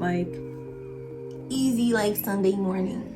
like easy, like Sunday morning.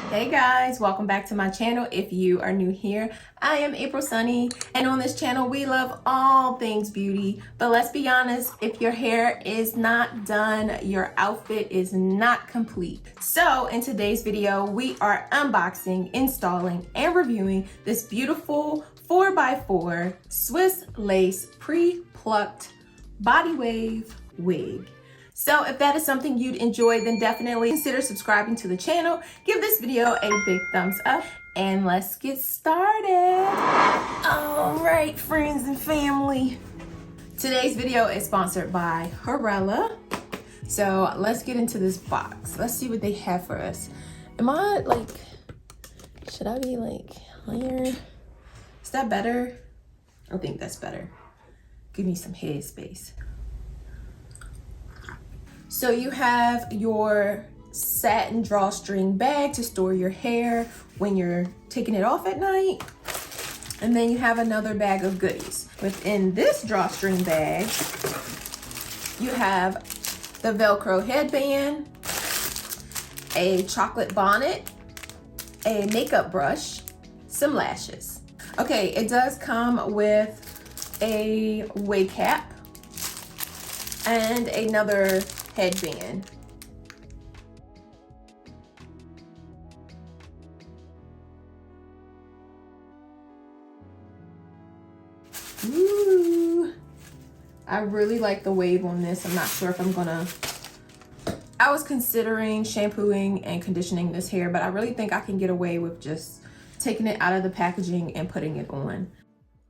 Hey guys, welcome back to my channel. If you are new here, I am April Sunny, and on this channel we love all things beauty. But let's be honest, if your hair is not done, your outfit is not complete. So in today's video, we are unboxing, installing, and reviewing this beautiful 4x4 Swiss lace pre-plucked body wave wig. So if that is something you'd enjoy, then definitely consider subscribing to the channel. Give this video a big thumbs up and let's get started. All right, friends and family. Today's video is sponsored by Hurela. So let's get into this box. Let's see what they have for us. Am I like, should I be like higher? Is that better? I think that's better. Give me some head space. So you have your satin drawstring bag to store your hair when you're taking it off at night. And then you have another bag of goodies. Within this drawstring bag, you have the Velcro headband, a chocolate bonnet, a makeup brush, some lashes. Okay, it does come with a wig cap and another headband. Ooh, I really like the wave on this. I'm not sure if I'm gonna, I was considering shampooing and conditioning this hair, but I really think I can get away with just taking it out of the packaging and putting it on.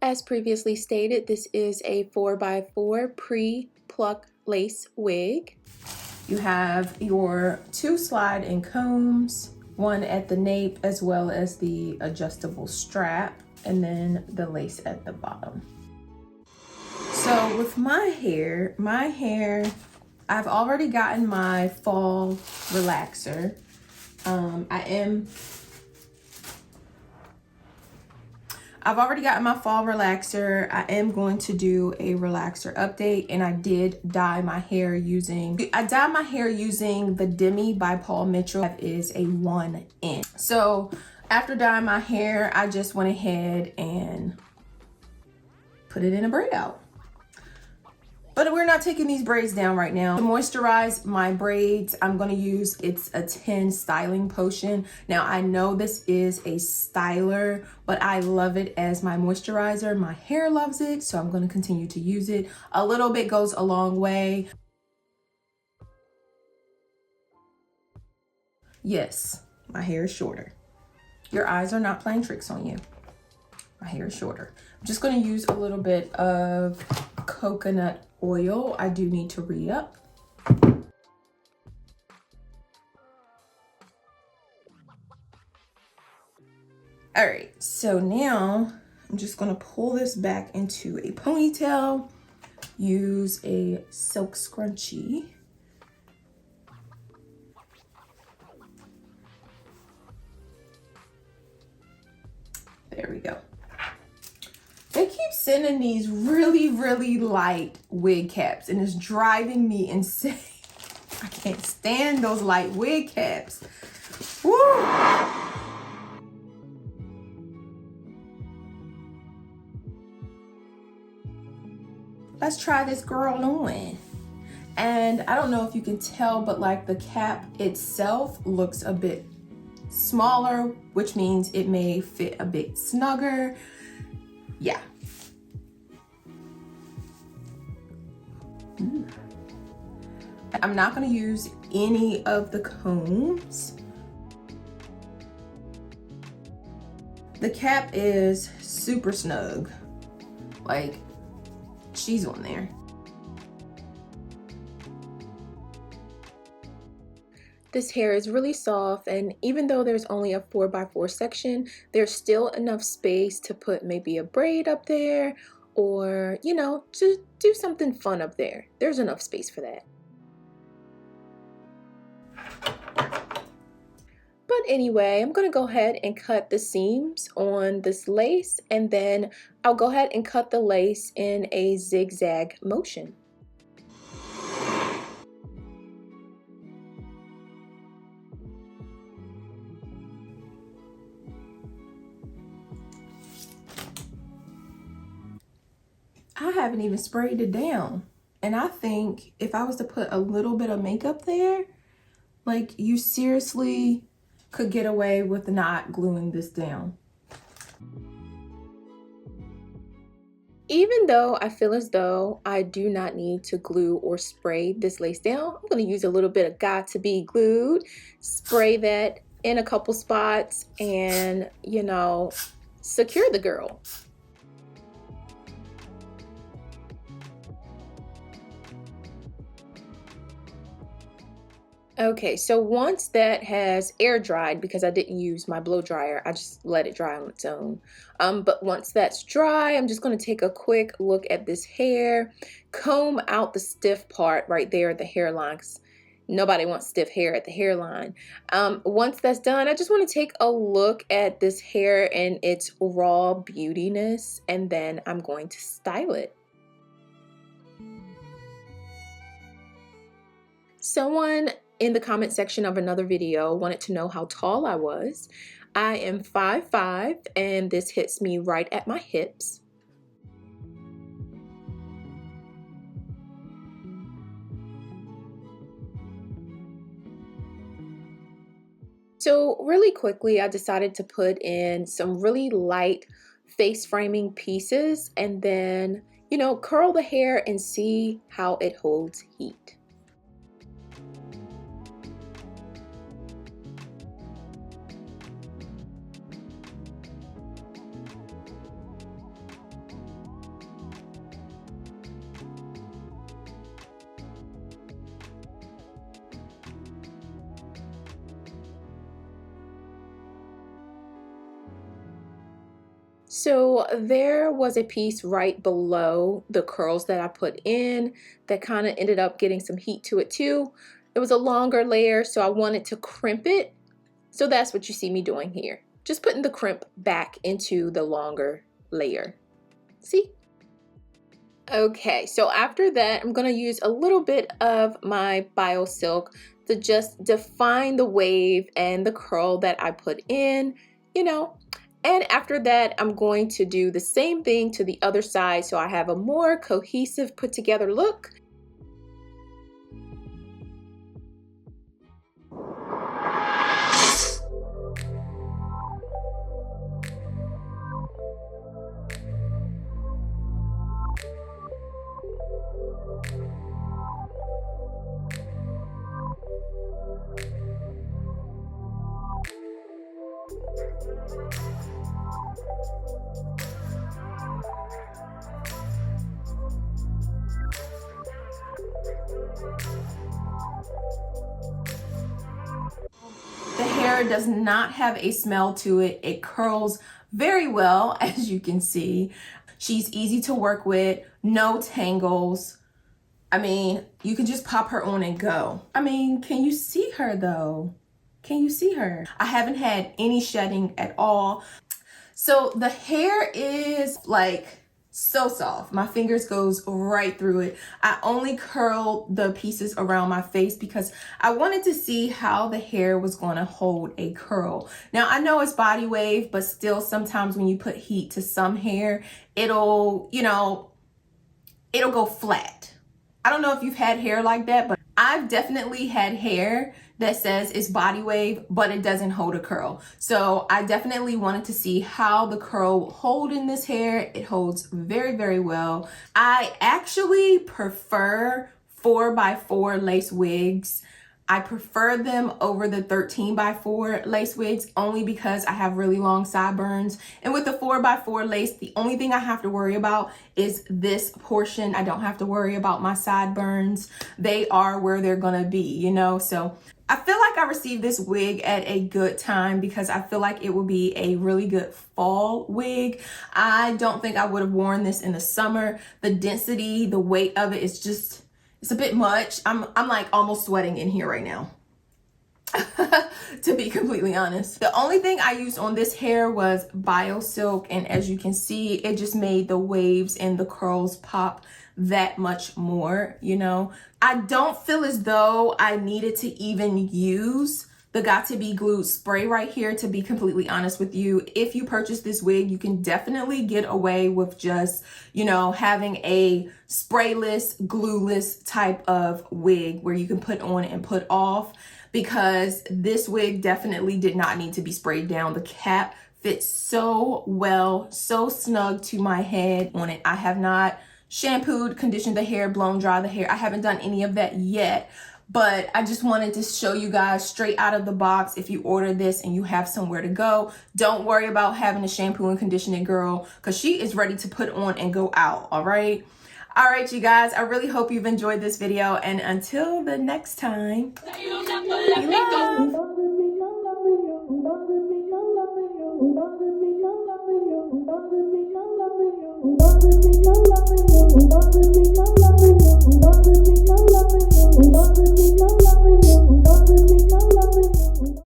As previously stated, this is a 4x4 pre-plucked lace wig. You have your 2 slide-in combs, one at the nape as well as the adjustable strap, and then the lace at the bottom. So with my hair, I've already gotten my fall relaxer. I've already gotten my fall relaxer. I am going to do a relaxer update, and I did dye my hair using, the Demi by Paul Mitchell. That is a 1N. So after dyeing my hair, I just went ahead and put it in a braid out. But we're not taking these braids down right now. To moisturize my braids, I'm gonna use, it's a 10 styling potion. Now I know this is a styler, but I love it as my moisturizer. My hair loves it, so I'm gonna continue to use it. A little bit goes a long way. Yes, my hair is shorter. Your eyes are not playing tricks on you. My hair is shorter. I'm just gonna use a little bit of coconut oil. I do need to re-up. All right, so now I'm just gonna pull this back into a ponytail, use a silk scrunchie. There we go. They keep sending these really, really light wig caps, and it's driving me insane. I can't stand those light wig caps. Woo! Let's try this girl on. And I don't know if you can tell, but like the cap itself looks a bit smaller, which means it may fit a bit snugger. Yeah. I'm not going to use any of the combs. The cap is super snug. Like, she's on there. This hair is really soft, and even though there's only a 4x4 section, there's still enough space to put maybe a braid up there, or, you know, to do something fun up there. There's enough space for that. But anyway, I'm gonna go ahead and cut the seams on this lace, and then I'll go ahead and cut the lace in a zigzag motion. I haven't even sprayed it down. And I think if I was to put a little bit of makeup there, like, you seriously could get away with not gluing this down. Even though I feel as though I do not need to glue or spray this lace down, I'm going to use a little bit of Got to Be Glued, spray that in a couple spots, and, you know, secure the girl. Okay, so once that has air dried, because I didn't use my blow dryer, I just let it dry on its own. But once that's dry, I'm just going to take a quick look at this hair, comb out the stiff part right there at the hairline. Nobody wants stiff hair at the hairline. Once that's done, I just want to take a look at this hair and its raw beautiness, and then I'm going to style it. Someone in the comment section of another video wanted to know how tall I was. I am 5'5", and this hits me right at my hips. So really quickly, I decided to put in some really light face framing pieces and then, you know, curl the hair and see how it holds heat. So there was a piece right below the curls that I put in that kind of ended up getting some heat to it too. It was a longer layer, so I wanted to crimp it. So that's what you see me doing here. Just putting the crimp back into the longer layer. See? Okay, so after that, I'm gonna use a little bit of my BioSilk to just define the wave and the curl that I put in, you know. And after that, I'm going to do the same thing to the other side so I have a more cohesive, put together look. The hair does not have a smell to it. It curls very well, as you can see. She's easy to work with, no tangles. I mean, you can just pop her on and go. I mean, can you see her though? Can you see her? I haven't had any shedding at all. So the hair is like so soft. My fingers goes right through it. I only curled the pieces around my face because I wanted to see how the hair was going to hold a curl. Now I know it's body wave, but still sometimes when you put heat to some hair, it'll, you know, it'll go flat. I don't know if you've had hair like that, but I've definitely had hair that says it's body wave, but it doesn't hold a curl. So I definitely wanted to see how the curl will hold in this hair. It holds very, very well. I actually prefer 4x4 lace wigs. I prefer them over the 13x4 lace wigs only because I have really long sideburns. And with the 4x4 lace, the only thing I have to worry about is this portion. I don't have to worry about my sideburns. They are where they're gonna be, you know? So I feel like I received this wig at a good time because I feel like it will be a really good fall wig. I don't think I would have worn this in the summer. The density, the weight of it is just, it's a bit much. I'm like almost sweating in here right now. to be completely honest. The only thing I used on this hair was BioSilk, and as you can see, it just made the waves and the curls pop that much more, you know. I don't feel as though I needed to even use the Got To Be Glued spray right here, to be completely honest with you. If you purchase this wig, you can definitely get away with just, you know, having a sprayless, glueless type of wig where you can put on and put off, because this wig definitely did not need to be sprayed down. The cap fits so well, so snug to my head on it. I have not shampooed, conditioned the hair, blown dry the hair. I haven't done any of that yet. But I just wanted to show you guys straight out of the box. If you order this and you have somewhere to go, don't worry about having to shampoo and condition it, girl, because she is ready to put on and go out. All right, you guys, I really hope you've enjoyed this video, and until the next time, be love.